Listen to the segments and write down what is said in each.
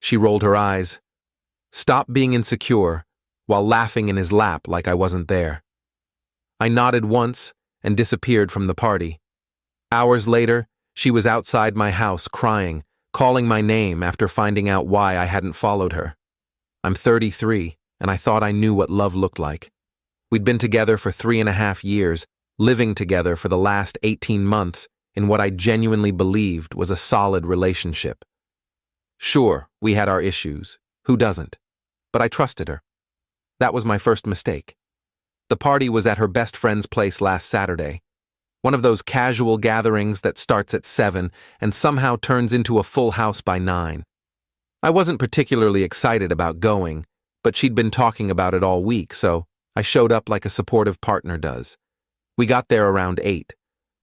She rolled her eyes. Stop being insecure, while laughing in his lap like I wasn't there. I nodded once and disappeared from the party. Hours later, she was outside my house crying, calling my name after finding out why I hadn't followed her. I'm 33, and I thought I knew what love looked like. We'd been together for 3.5 years, living together for the last 18 months in what I genuinely believed was a solid relationship. Sure, we had our issues. Who doesn't? But I trusted her. That was my first mistake. The party was at her best friend's place last Saturday. One of those casual gatherings that starts at 7 and somehow turns into a full house by 9. I wasn't particularly excited about going, but she'd been talking about it all week, so I showed up like a supportive partner does. We got there around 8.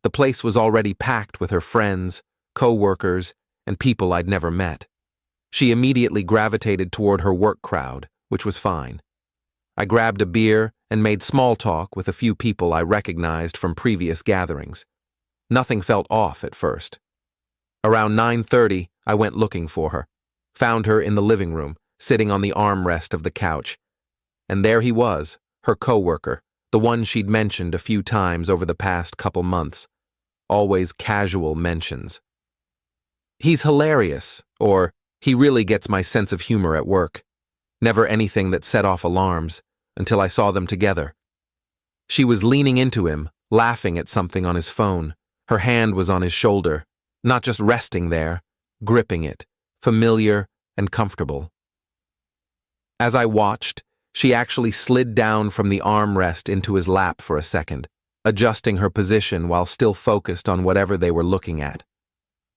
The place was already packed with her friends, co-workers, and people I'd never met. She immediately gravitated toward her work crowd, which was fine. I grabbed a beer and made small talk with a few people I recognized from previous gatherings. Nothing felt off at first. Around 9:30, I went looking for her, found her in the living room, sitting on the armrest of the couch. And there he was, her co-worker, the one she'd mentioned a few times over the past couple months. Always casual mentions. He's hilarious, or he really gets my sense of humor at work. Never anything that set off alarms, until I saw them together. She was leaning into him, laughing at something on his phone. Her hand was on his shoulder, not just resting there, gripping it, familiar and comfortable. As I watched, she actually slid down from the armrest into his lap for a second, adjusting her position while still focused on whatever they were looking at.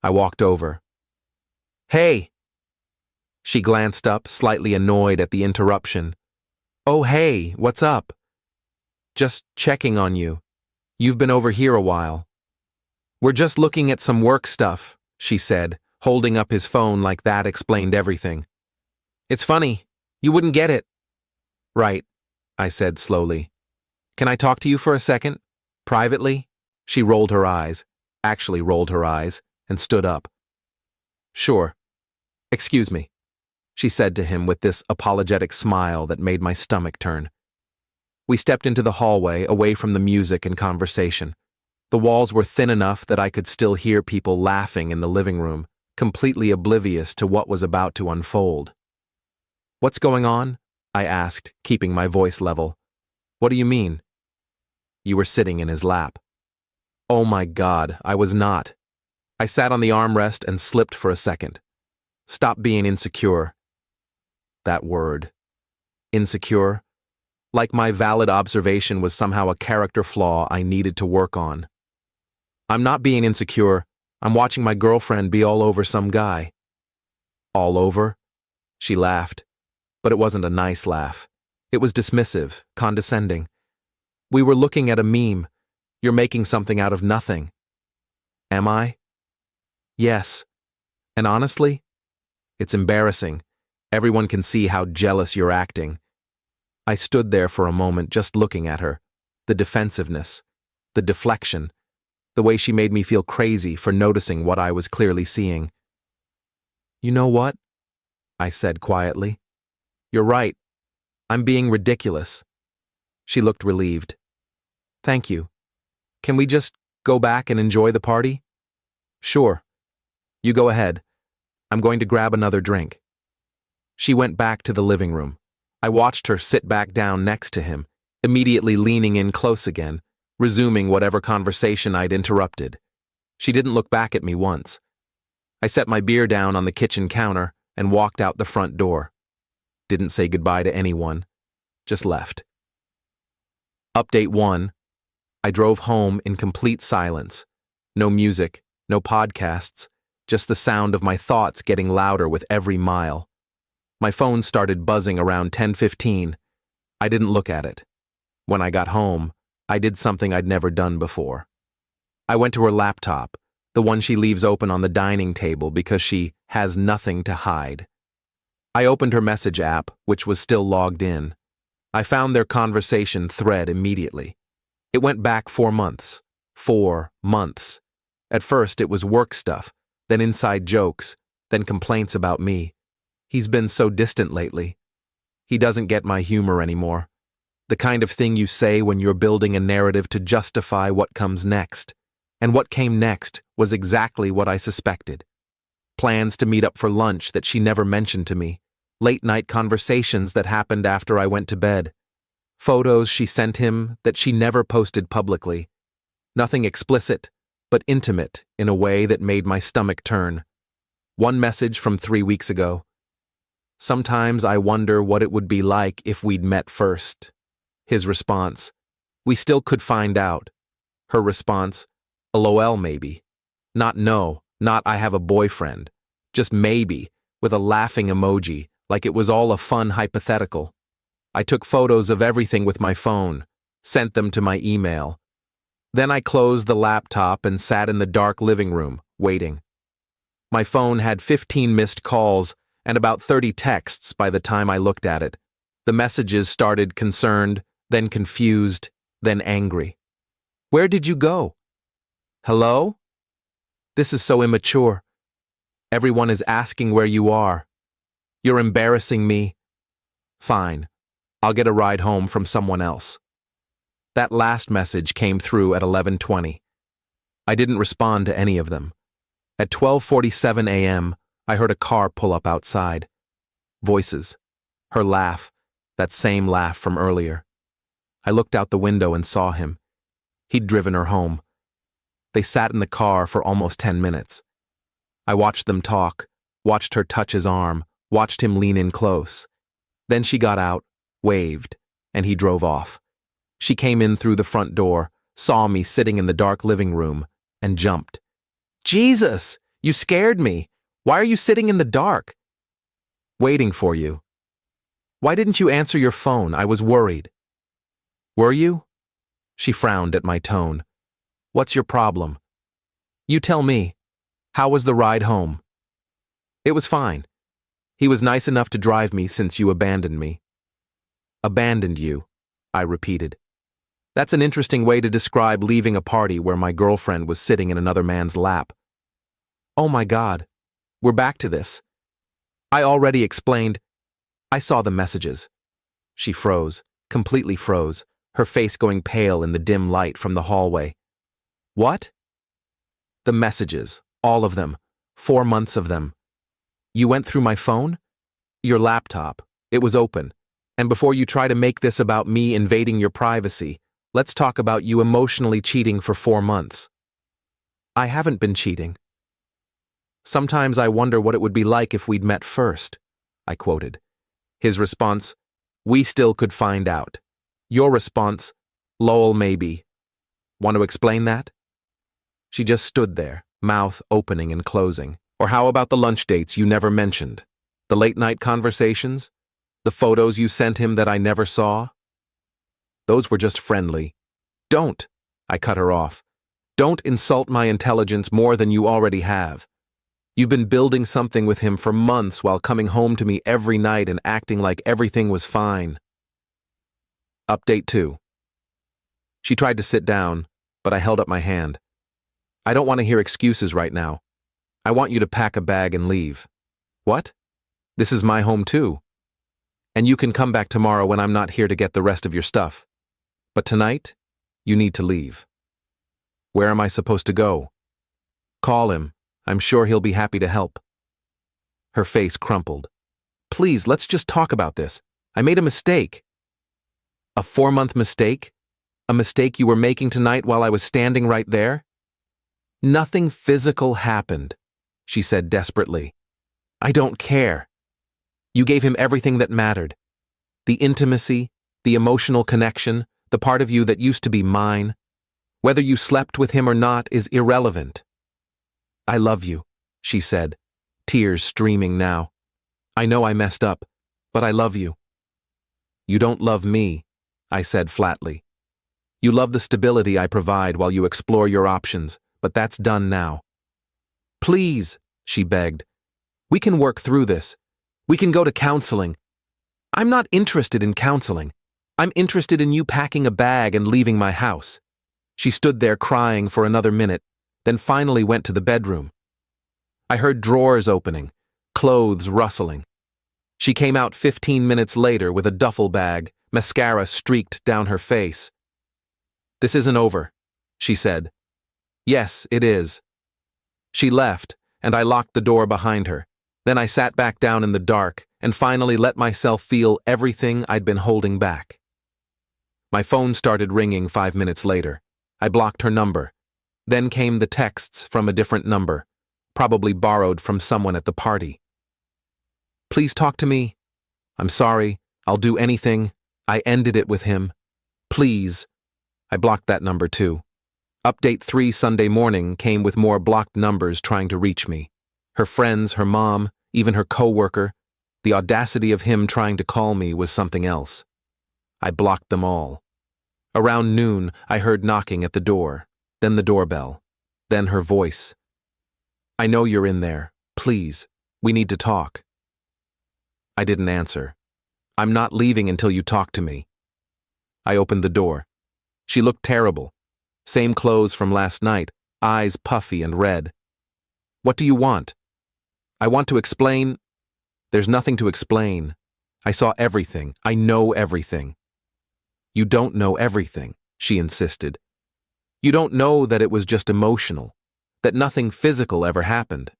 I walked over. "Hey!" She glanced up, slightly annoyed at the interruption. "Oh, hey, what's up?" "Just checking on you. You've been over here a while." "We're just looking at some work stuff," she said, holding up his phone like that explained everything. "It's funny, you wouldn't get it." "Right," I said slowly. "Can I talk to you for a second? Privately?" She rolled her eyes, and stood up. "Sure. Excuse me," she said to him with this apologetic smile that made my stomach turn. We stepped into the hallway, away from the music and conversation. The walls were thin enough that I could still hear people laughing in the living room, completely oblivious to what was about to unfold. "What's going on?" I asked, keeping my voice level. "What do you mean?" "You were sitting in his lap." Oh my God, I was not. I sat on the armrest and slipped for a second. Stop being insecure. That word. Insecure. Like my valid observation was somehow a character flaw I needed to work on. "I'm not being insecure. I'm watching my girlfriend be all over some guy." "All over?" She laughed, but it wasn't a nice laugh. It was dismissive, condescending. "We were looking at a meme. You're making something out of nothing." "Am I?" "Yes. And honestly, it's embarrassing. Everyone can see how jealous you're acting." I stood there for a moment just looking at her. The defensiveness, the deflection, the way she made me feel crazy for noticing what I was clearly seeing. "You know what?" I said quietly. "You're right. I'm being ridiculous." She looked relieved. "Thank you. Can we just go back and enjoy the party?" "Sure. You go ahead. I'm going to grab another drink." She went back to the living room. I watched her sit back down next to him, immediately leaning in close again, resuming whatever conversation I'd interrupted. She didn't look back at me once. I set my beer down on the kitchen counter and walked out the front door. Didn't say goodbye to anyone. Just left. Update 1. I drove home in complete silence. No music, no podcasts, just the sound of my thoughts getting louder with every mile. My phone started buzzing around 10:15. I didn't look at it. When I got home, I did something I'd never done before. I went to her laptop, the one she leaves open on the dining table because she has nothing to hide. I opened her message app, which was still logged in. I found their conversation thread immediately. It went back 4 months. 4 months. At first, it was work stuff, then inside jokes, then complaints about me. He's been so distant lately. He doesn't get my humor anymore. The kind of thing you say when you're building a narrative to justify what comes next. And what came next was exactly what I suspected. Plans to meet up for lunch that she never mentioned to me. Late-night conversations that happened after I went to bed. Photos she sent him that she never posted publicly. Nothing explicit, but intimate in a way that made my stomach turn. One message from 3 weeks ago. Sometimes I wonder what it would be like if we'd met first. His response, we still could find out. Her response, LOL maybe. Not no, not I have a boyfriend. Just maybe, with a laughing emoji, like it was all a fun hypothetical. I took photos of everything with my phone, sent them to my email. Then I closed the laptop and sat in the dark living room, waiting. My phone had 15 missed calls and about 30 texts by the time I looked at it. The messages started concerned, then confused, then angry. Where did you go? Hello? This is so immature. Everyone is asking where you are. You're embarrassing me. Fine. I'll get a ride home from someone else. That last message came through at 11:20. I didn't respond to any of them. At 12:47 a.m., I heard a car pull up outside. Voices. Her laugh, that same laugh from earlier. I looked out the window and saw him. He'd driven her home. They sat in the car for almost 10 minutes. I watched them talk, watched her touch his arm, watched him lean in close. Then she got out, waved, and he drove off. She came in through the front door, saw me sitting in the dark living room, and jumped. Jesus, you scared me. Why are you sitting in the dark? Waiting for you. Why didn't you answer your phone? I was worried. Were you? She frowned at my tone. What's your problem? You tell me. How was the ride home? It was fine. He was nice enough to drive me since you abandoned me. Abandoned you, I repeated. That's an interesting way to describe leaving a party where my girlfriend was sitting in another man's lap. Oh my God, we're back to this. I already explained. I saw the messages. She froze, completely froze, her face going pale in the dim light from the hallway. What? The messages, all of them, 4 months of them. You went through my phone? Your laptop. It was open. And before you try to make this about me invading your privacy, let's talk about you emotionally cheating for 4 months. I haven't been cheating. Sometimes I wonder what it would be like if we'd met first, I quoted. His response, we still could find out. Your response, lol maybe. Want to explain that? She just stood there, mouth opening and closing. Or how about the lunch dates you never mentioned? The late-night conversations? The photos you sent him that I never saw? Those were just friendly. Don't, I cut her off. Don't insult my intelligence more than you already have. You've been building something with him for months while coming home to me every night and acting like everything was fine. Update 2. She tried to sit down, but I held up my hand. I don't want to hear excuses right now. I want you to pack a bag and leave. What? This is my home too. And you can come back tomorrow when I'm not here to get the rest of your stuff. But tonight, you need to leave. Where am I supposed to go? Call him. I'm sure he'll be happy to help. Her face crumpled. Please, let's just talk about this. I made a mistake. A 4-month mistake? A mistake you were making tonight while I was standing right there? Nothing physical happened, she said desperately. I don't care. You gave him everything that mattered. The intimacy, the emotional connection, the part of you that used to be mine. Whether you slept with him or not is irrelevant. I love you, she said, tears streaming now. I know I messed up, but I love you. You don't love me, I said flatly. You love the stability I provide while you explore your options, but that's done now. Please, she begged. We can work through this. We can go to counseling. I'm not interested in counseling. I'm interested in you packing a bag and leaving my house. She stood there crying for another minute, then finally went to the bedroom. I heard drawers opening, clothes rustling. She came out 15 minutes later with a duffel bag, mascara streaked down her face. "This isn't over," she said. "Yes, it is." She left, and I locked the door behind her. Then I sat back down in the dark and finally let myself feel everything I'd been holding back. My phone started ringing 5 minutes later. I blocked her number. Then came the texts from a different number, probably borrowed from someone at the party. "Please talk to me. I'm sorry. I'll do anything." I ended it with him. "Please." I blocked that number too. Update 3 Sunday morning came with more blocked numbers trying to reach me. Her friends, her mom, even her coworker. The audacity of him trying to call me was something else. I blocked them all. Around noon, I heard knocking at the door, then the doorbell, then her voice. "I know you're in there. Please, we need to talk." I didn't answer. "I'm not leaving until you talk to me." I opened the door. She looked terrible. Same clothes from last night, eyes puffy and red. "What do you want?" "I want to explain." "There's nothing to explain. I saw everything. I know everything." "You don't know everything," she insisted. "You don't know that it was just emotional, that nothing physical ever happened,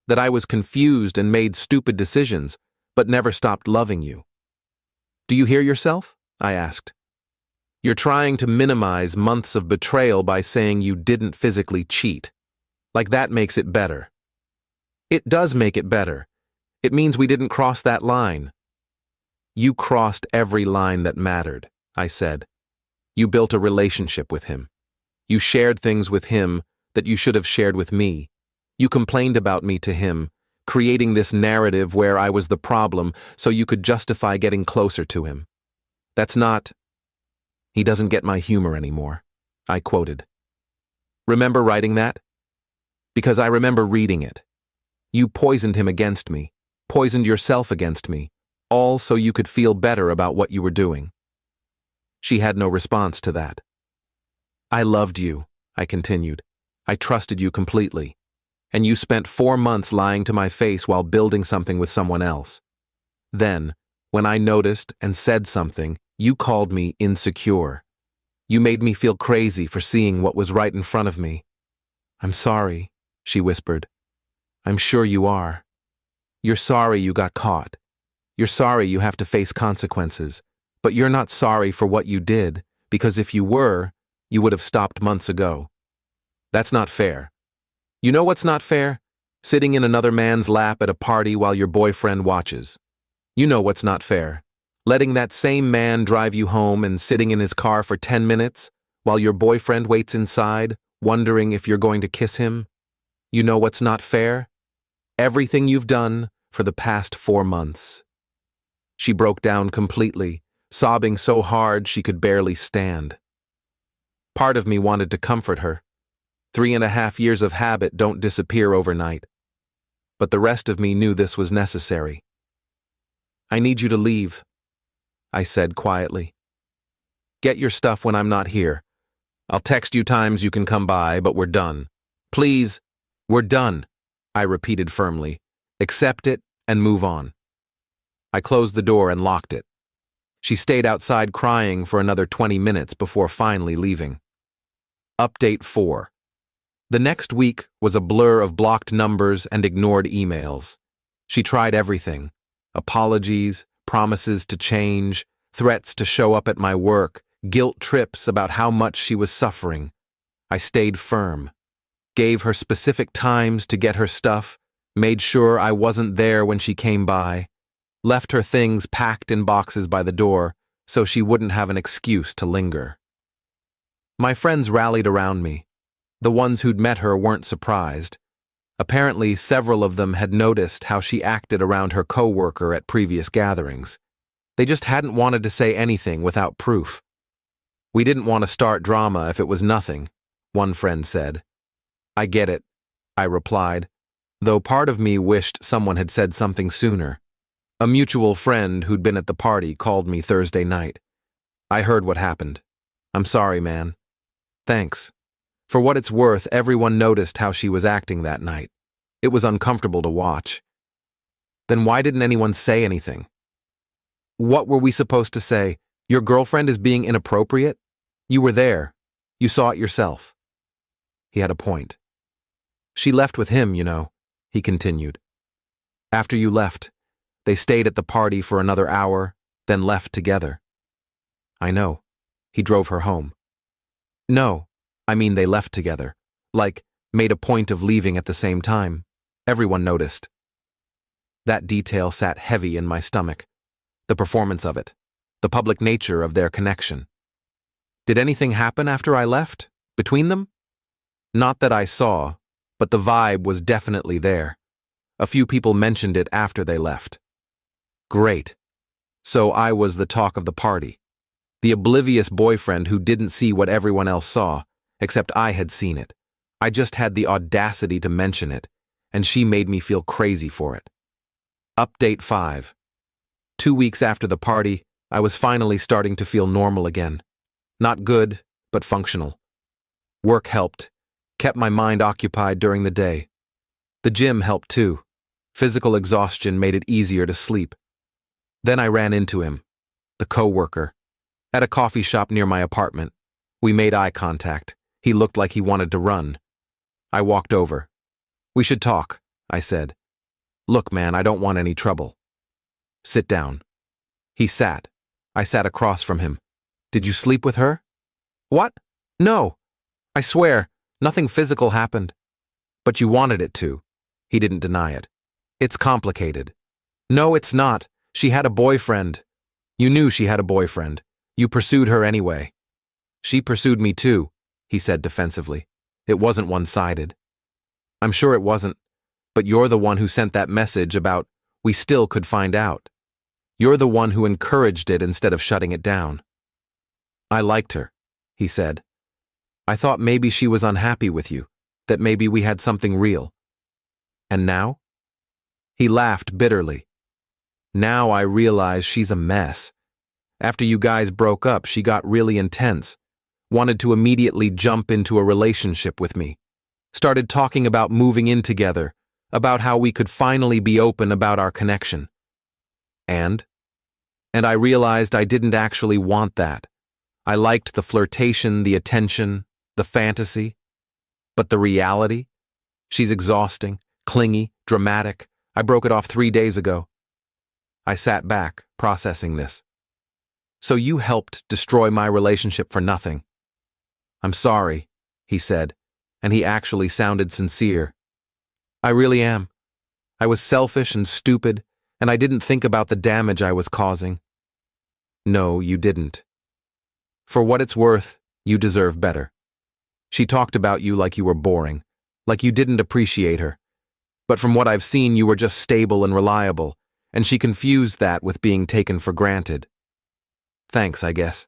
that I was confused and made stupid decisions, but never stopped loving you." "Do you hear yourself?" I asked. "You're trying to minimize months of betrayal by saying you didn't physically cheat. Like that makes it better." "It does make it better. It means we didn't cross that line." "You crossed every line that mattered," I said. "You built a relationship with him. You shared things with him that you should have shared with me. You complained about me to him, creating this narrative where I was the problem so you could justify getting closer to him. That's not—" "He doesn't get my humor anymore," I quoted. "Remember writing that?" "Because I remember reading it. You poisoned him against me, poisoned yourself against me, all so you could feel better about what you were doing." She had no response to that. "I loved you," I continued. "I trusted you completely. And you spent 4 months lying to my face while building something with someone else. Then, when I noticed and said something, you called me insecure. You made me feel crazy for seeing what was right in front of me." "I'm sorry," she whispered. "I'm sure you are. You're sorry you got caught. You're sorry you have to face consequences. But you're not sorry for what you did, because if you were, you would have stopped months ago. That's not fair. You know what's not fair? Sitting in another man's lap at a party while your boyfriend watches. You know what's not fair. Letting that same man drive you home and sitting in his car for 10 minutes while your boyfriend waits inside, wondering if you're going to kiss him. You know what's not fair? Everything you've done for the past 4 months." She broke down completely, sobbing so hard she could barely stand. Part of me wanted to comfort her. 3.5 years of habit don't disappear overnight. But the rest of me knew this was necessary. "I need you to leave," I said quietly. "Get your stuff when I'm not here. I'll text you times you can come by, but we're done. Please, we're done," I repeated firmly. "Accept it and move on." I closed the door and locked it. She stayed outside crying for another 20 minutes before finally leaving. Update 4. The next week was a blur of blocked numbers and ignored emails. She tried everything: apologies, promises to change, threats to show up at my work, guilt trips about how much she was suffering. I stayed firm, gave her specific times to get her stuff, made sure I wasn't there when she came by, left her things packed in boxes by the door so she wouldn't have an excuse to linger. My friends rallied around me. The ones who'd met her weren't surprised. Apparently, several of them had noticed how she acted around her coworker at previous gatherings. They just hadn't wanted to say anything without proof. "We didn't want to start drama if it was nothing," one friend said. "I get it," I replied, though part of me wished someone had said something sooner. A mutual friend who'd been at the party called me Thursday night. "I heard what happened. I'm sorry, man." "Thanks." For what it's worth, everyone noticed how she was acting that night. It was uncomfortable to watch. "Then why didn't anyone say anything?" What were we supposed to say? Your girlfriend is being inappropriate? You were there. You saw it yourself. He had a point. She left with him, he continued. After you left, they stayed at the party for another hour, then left together. I know. He drove her home. No, I mean they left together. Like, made a point of leaving at the same time. Everyone noticed. That detail sat heavy in my stomach. The performance of it. The public nature of their connection. Did anything happen after I left? Between them? Not that I saw, but the vibe was definitely there. A few people mentioned it after they left. Great. So I was the talk of the party. The oblivious boyfriend who didn't see what everyone else saw, except I had seen it. I just had the audacity to mention it, and she made me feel crazy for it. Update 5. 2 weeks after the party, I was finally starting to feel normal again. Not good, but functional. Work helped, kept my mind occupied during the day. The gym helped too. Physical exhaustion made it easier to sleep. Then I ran into him, the coworker, at a coffee shop near my apartment. We made eye contact. He looked like he wanted to run. I walked over. We should talk, I said. Look, man, I don't want any trouble. Sit down. He sat. I sat across from him. Did you sleep with her? What? No. I swear, nothing physical happened. But you wanted it to. He didn't deny it. It's complicated. No, it's not. She had a boyfriend. You knew she had a boyfriend. You pursued her anyway. She pursued me too, he said defensively. It wasn't one-sided. I'm sure it wasn't, but you're the one who sent that message about we still could find out. You're the one who encouraged it instead of shutting it down. I liked her, he said. I thought maybe she was unhappy with you, that maybe we had something real. And now? He laughed bitterly. Now I realize she's a mess. After you guys broke up, she got really intense, wanted to immediately jump into a relationship with me, started talking about moving in together, about how we could finally be open about our connection. And I realized I didn't actually want that. I liked the flirtation, the attention, the fantasy. But the reality? She's exhausting, clingy, dramatic. I broke it off 3 days ago. I sat back, processing this. So you helped destroy my relationship for nothing. I'm sorry, he said, and he actually sounded sincere. I really am. I was selfish and stupid, and I didn't think about the damage I was causing. No, you didn't. For what it's worth, you deserve better. She talked about you like you were boring, like you didn't appreciate her. But from what I've seen, you were just stable and reliable, and she confused that with being taken for granted. Thanks, I guess.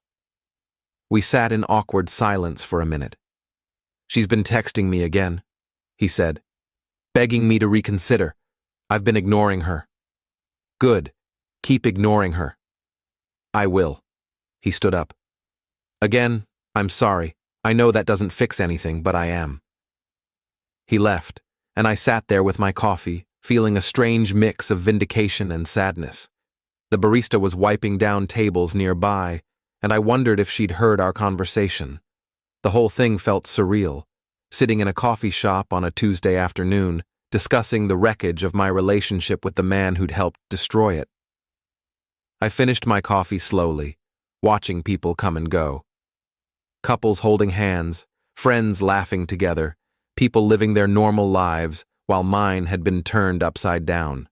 We sat in awkward silence for a minute. She's been texting me again, he said, begging me to reconsider. I've been ignoring her. Good. Keep ignoring her. I will. He stood up. Again, I'm sorry. I know that doesn't fix anything, but I am. He left, and I sat there with my coffee, feeling a strange mix of vindication and sadness. The barista was wiping down tables nearby, and I wondered if she'd heard our conversation. The whole thing felt surreal, sitting in a coffee shop on a Tuesday afternoon, discussing the wreckage of my relationship with the man who'd helped destroy it. I finished my coffee slowly, watching people come and go. Couples holding hands, friends laughing together, people living their normal lives while mine had been turned upside down.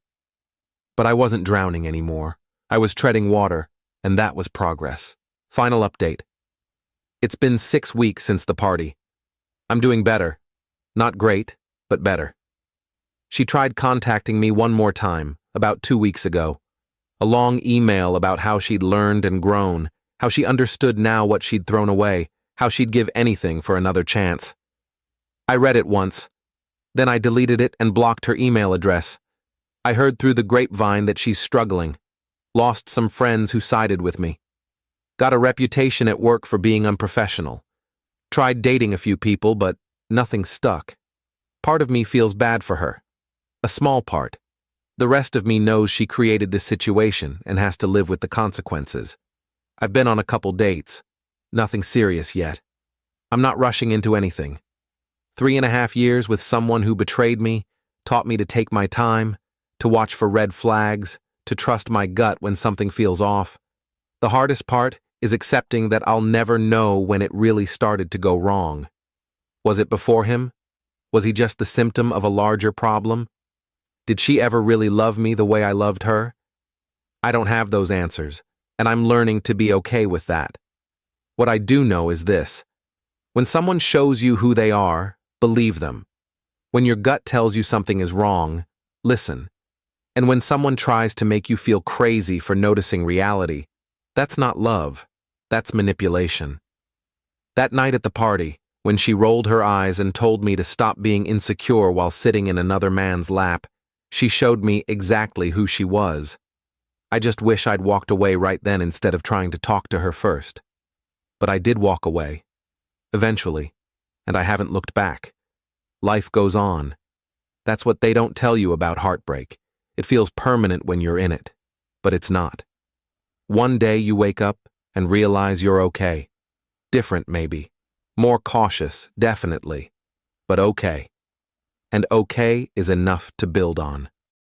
But I wasn't drowning anymore. I was treading water, and that was progress. Final update. It's been 6 weeks since the party. I'm doing better. Not great, but better. She tried contacting me one more time, about 2 weeks ago. A long email about how she'd learned and grown, how she understood now what she'd thrown away, how she'd give anything for another chance. I read it once. Then I deleted it and blocked her email address. I heard through the grapevine that she's struggling. Lost some friends who sided with me. Got a reputation at work for being unprofessional. Tried dating a few people, but nothing stuck. Part of me feels bad for her. A small part. The rest of me knows she created this situation and has to live with the consequences. I've been on a couple dates. Nothing serious yet. I'm not rushing into anything. 3.5 years with someone who betrayed me, taught me to take my time, to watch for red flags, to trust my gut when something feels off. The hardest part is accepting that I'll never know when it really started to go wrong. Was it before him? Was he just the symptom of a larger problem? Did she ever really love me the way I loved her? I don't have those answers, and I'm learning to be okay with that. What I do know is this. When someone shows you who they are, believe them. When your gut tells you something is wrong, listen. And when someone tries to make you feel crazy for noticing reality, that's not love, that's manipulation. That night at the party, when she rolled her eyes and told me to stop being insecure while sitting in another man's lap, she showed me exactly who she was. I just wish I'd walked away right then instead of trying to talk to her first. But I did walk away. Eventually. And I haven't looked back. Life goes on. That's what they don't tell you about heartbreak. It feels permanent when you're in it. But it's not. One day you wake up and realize you're okay. Different, maybe. More cautious, definitely. But okay. And okay is enough to build on.